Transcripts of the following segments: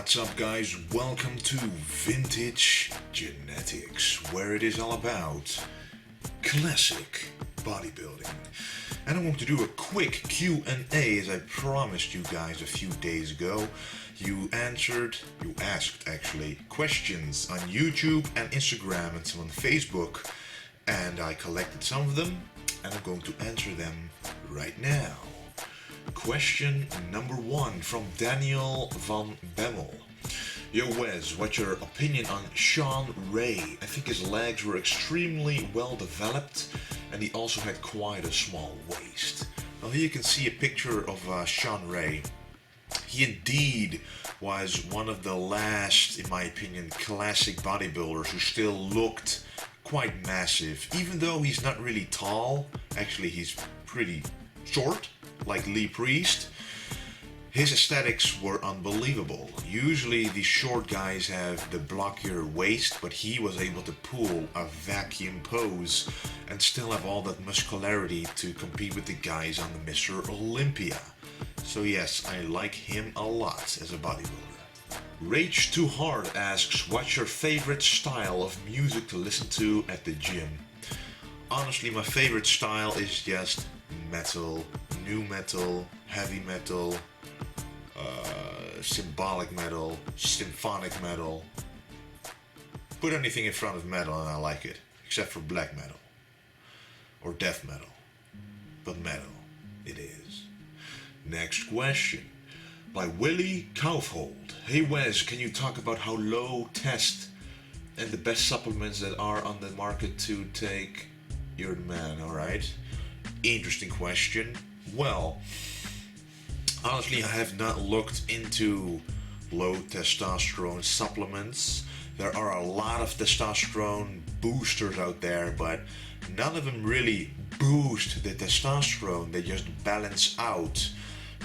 What's up, guys? Welcome to Vintage Genetics, where it is all about classic bodybuilding. And I want to do a quick Q&A as I promised you guys a few days ago. You asked questions on YouTube and Instagram and some on Facebook, and I collected some of them and I'm going to answer them right now. Question number 1 from Daniel van Bemmel. Yo Wes, what's your opinion on Shawn Ray? I think his legs were extremely well developed and he also had quite a small waist. Well, here you can see a picture of Shawn Ray. He indeed was one of the last, in my opinion, classic bodybuilders who still looked quite massive. Even though he's not really tall, actually he's pretty short, like Lee Priest. His aesthetics were unbelievable. Usually the short guys have the blockier waist, but he was able to pull a vacuum pose and still have all that muscularity to compete with the guys on the Mr. Olympia. So yes, I like him a lot as a bodybuilder. Rage Too Hard asks, what's your favorite style of music to listen to at the gym? Honestly, my favorite style is just metal, nu metal, heavy metal, symbolic metal, symphonic metal. Put anything in front of metal and I like it, except for black metal or death metal. But metal it is. Next question by Willie Kaufhold. Hey Wes, can you talk about how low test and the best supplements that are on the market to take? You're the man, alright? Interesting question. Well, honestly, I have not looked into low testosterone supplements. There are a lot of testosterone boosters out there, but none of them really boost the testosterone. They just balance out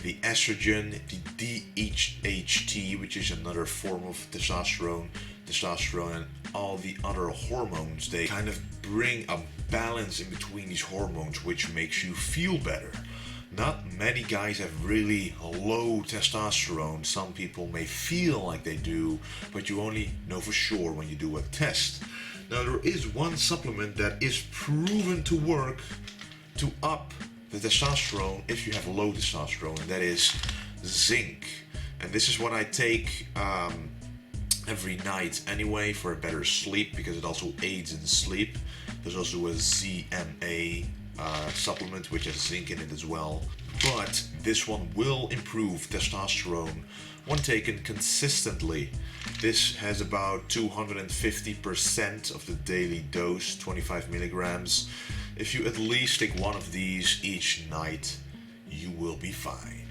the estrogen, the DHT, which is another form of testosterone, and all the other hormones. They kind of bring a balance in between these hormones, which makes you feel better. Not many guys have really low testosterone. Some people may feel like they do, but you only know for sure when you do a test. Now, there is one supplement that is proven to work to up the testosterone if you have low testosterone, and that is zinc. And this is what I take every night anyway for a better sleep, because it also aids in sleep. There's also a ZMA supplement which has zinc in it as well, but this one will improve testosterone when taken consistently. This has about 250% of the daily dose, 25 milligrams. If you at least take one of these each night, you will be fine.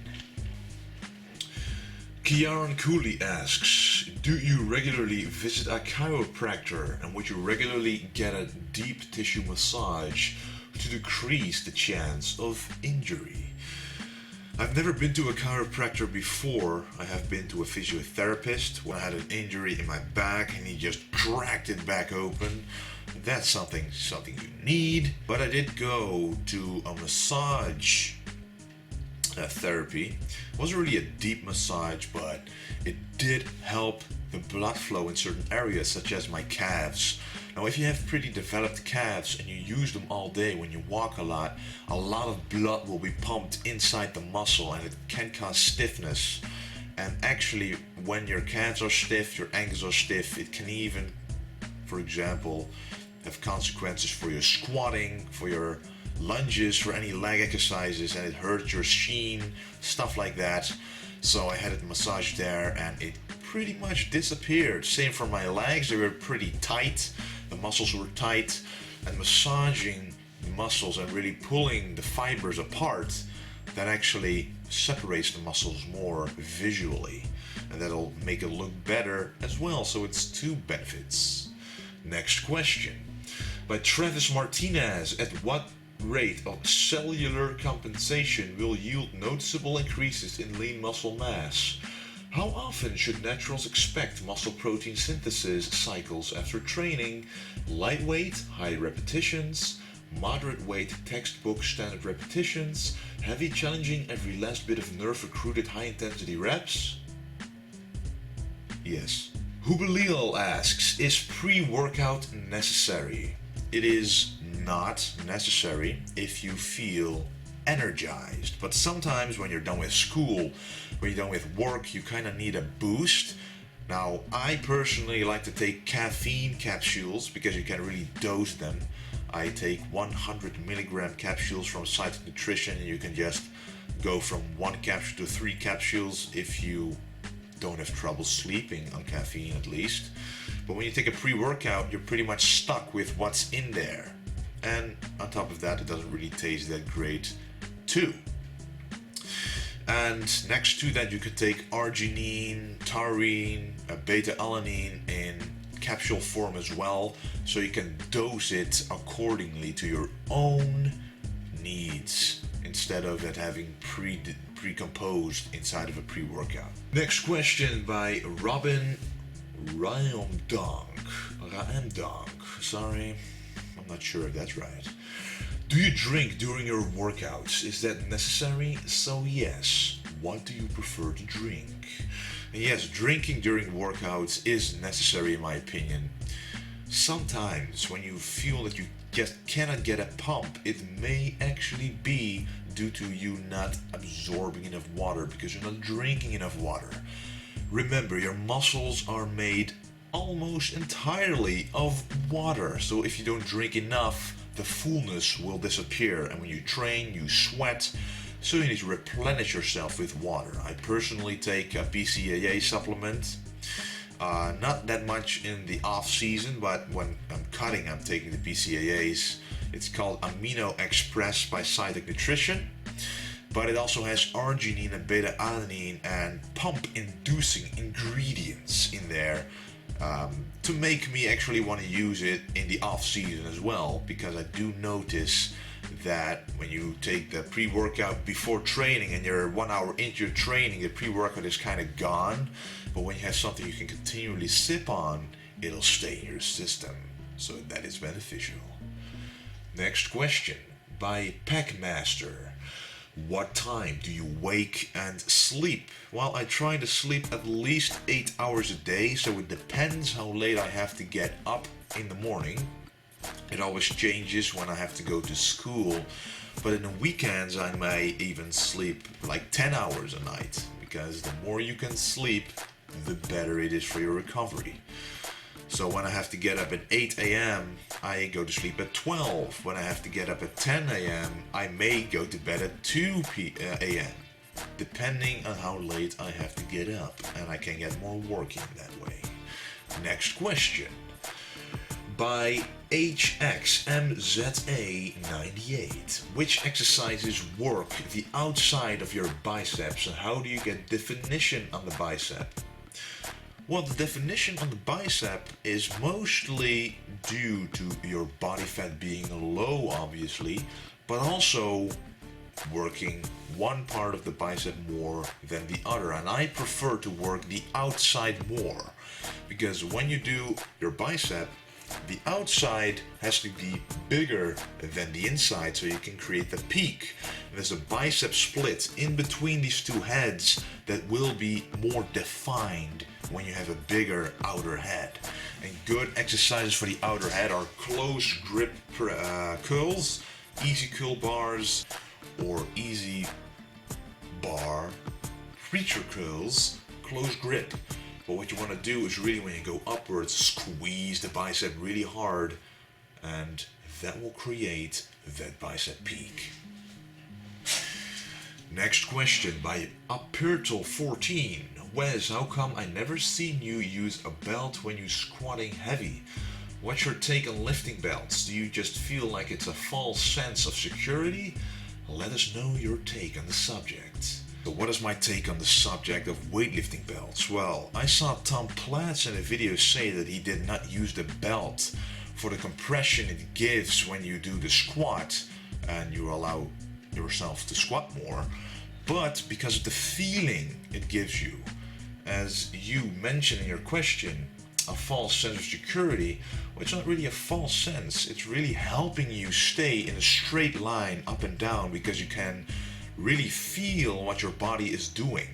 Kiaran Cooley asks, do you regularly visit a chiropractor, and would you regularly get a deep tissue massage to decrease the chance of injury? I've never been to a chiropractor before. I have been to a physiotherapist when I had an injury in my back and he just cracked it back open. That's something you need. But I did go to a massage therapy. It wasn't really a deep massage, but it did help the blood flow in certain areas, such as my calves. Now, if you have pretty developed calves and you use them all day when you walk a lot of blood will be pumped inside the muscle, and it can cause stiffness. And actually, when your calves are stiff, your ankles are stiff, it can even, for example, have consequences for your squatting, for your lunges, for any leg exercises, and it hurts your sheen, stuff like that. So I had it massaged there and it pretty much disappeared. Same for my legs, they were pretty tight, the muscles were tight, and massaging the muscles and really pulling the fibers apart, that actually separates the muscles more visually, and that'll make it look better as well. So it's two benefits. Next question by Travis Martinez. At what rate of cellular compensation will yield noticeable increases in lean muscle mass? How often should naturals expect muscle protein synthesis cycles after training? Lightweight, high repetitions, moderate weight textbook standard repetitions, heavy challenging every last bit of nerve recruited high intensity reps? Yes. Hubalil asks, is pre-workout necessary? It is not necessary if you feel energized. But sometimes when you're done with school, when you're done with work, you kind of need a boost. Now, I personally like to take caffeine capsules because you can really dose them. I take 100 milligram capsules from Untitled Nutrition, and you can just go from 1 capsule to 3 capsules if you don't have trouble sleeping on caffeine, at least. But when you take a pre-workout, you're pretty much stuck with what's in there. And on top of that, it doesn't really taste that great too. And next to that, you could take arginine, taurine, beta-alanine in capsule form as well, so you can dose it accordingly to your own needs instead of it having pre-composed inside of a pre-workout. Next question by Robin Raamdonk. Sorry, I'm not sure if that's right. Do you drink during your workouts? Is that necessary? So yes. What do you prefer to drink? And yes, drinking during workouts is necessary in my opinion. Sometimes when you feel that you just cannot get a pump, it may actually be due to you not absorbing enough water because you're not drinking enough water. Remember, your muscles are made almost entirely of water, so if you don't drink enough, the fullness will disappear, and when you train, you sweat, so you need to replenish yourself with water. I personally take a BCAA supplement, not that much in the off season, but when I'm cutting, I'm taking the BCAAs. It's called Amino Express by Untitled Nutrition, but it also has arginine and beta-alanine and pump-inducing ingredients in there to make me actually want to use it in the off season as well, because I do notice that when you take the pre-workout before training and you're 1 hour into your training, the pre-workout is kind of gone, but when you have something you can continually sip on, it'll stay in your system, so that is beneficial. Next question by Packmaster. What time do you wake and sleep? Well, I try to sleep at least 8 hours a day, so it depends how late I have to get up in the morning. It always changes when I have to go to school, but in the weekends I may even sleep like 10 hours a night, because the more you can sleep, the better it is for your recovery. So when I have to get up at 8 a.m., I go to sleep at 12. When I have to get up at 10 a.m., I may go to bed at 2 a.m., depending on how late I have to get up, and I can get more work in that way. Next question by HXMZA98. Which exercises work the outside of your biceps, and how do you get definition on the bicep? Well, the definition on the bicep is mostly due to your body fat being low, obviously, but also working one part of the bicep more than the other. And I prefer to work the outside more, because when you do your bicep, the outside has to be bigger than the inside so you can create the peak. And there's a bicep split in between these two heads that will be more defined when you have a bigger outer head. And good exercises for the outer head are close grip curls, easy curl bars, or easy bar preacher curls, close grip. But what you want to do is really, when you go upwards, squeeze the bicep really hard, and that will create that bicep peak. Next question by APPARELL14. Wes, how come I never seen you use a belt when you squatting heavy? What's your take on lifting belts? Do you just feel like it's a false sense of security? Let us know your take on the subject. So what is my take on the subject of weightlifting belts? Well, I saw Tom Platz in a video say that he did not use the belt for the compression it gives when you do the squat and you allow yourself to squat more, but because of the feeling it gives you. As you mentioned in your question, a false sense of security, well, it's not really a false sense. It's really helping you stay in a straight line up and down, because you can really feel what your body is doing.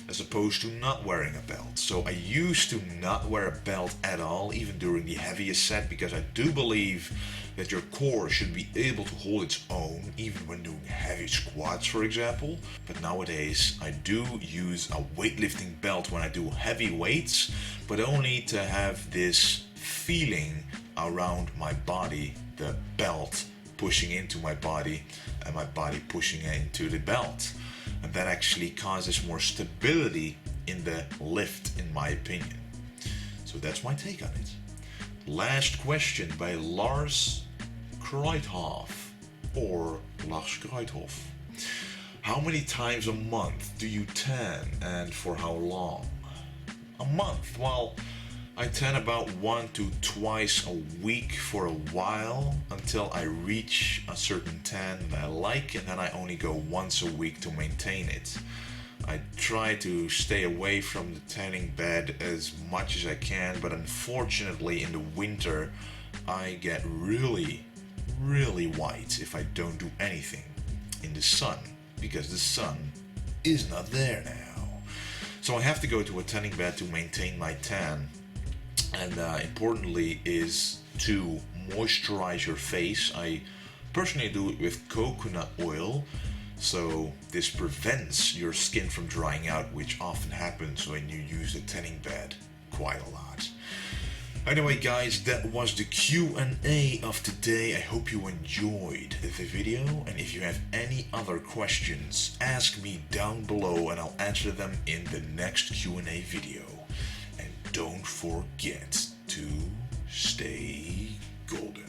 as opposed to not wearing a belt. So I used to not wear a belt at all, even during the heaviest set, because I do believe that your core should be able to hold its own, even when doing heavy squats, for example. But nowadays, I do use a weightlifting belt when I do heavy weights, but only to have this feeling around my body, the belt pushing into my body and my body pushing into the belt. And that actually causes more stability in the lift, in my opinion. So that's my take on it. Last question by Lars Kreuthoff, or Lars Kreuthoff. How many times a month do you tan, and for how long? A month? Well, I tan about 1 to twice a week for a while until I reach a certain tan that I like, and then I only go once a week to maintain it. I try to stay away from the tanning bed as much as I can, but unfortunately in the winter I get really white if I don't do anything in the sun, because the sun is not there now. So I have to go to a tanning bed to maintain my tan. And importantly is to moisturize your face. I personally do it with coconut oil, so this prevents your skin from drying out, which often happens when you use the tanning bed quite a lot. Anyway guys, that was the Q&A of today. I hope you enjoyed the video, and if you have any other questions, ask me down below and I'll answer them in the next Q&A video. And don't forget to stay golden.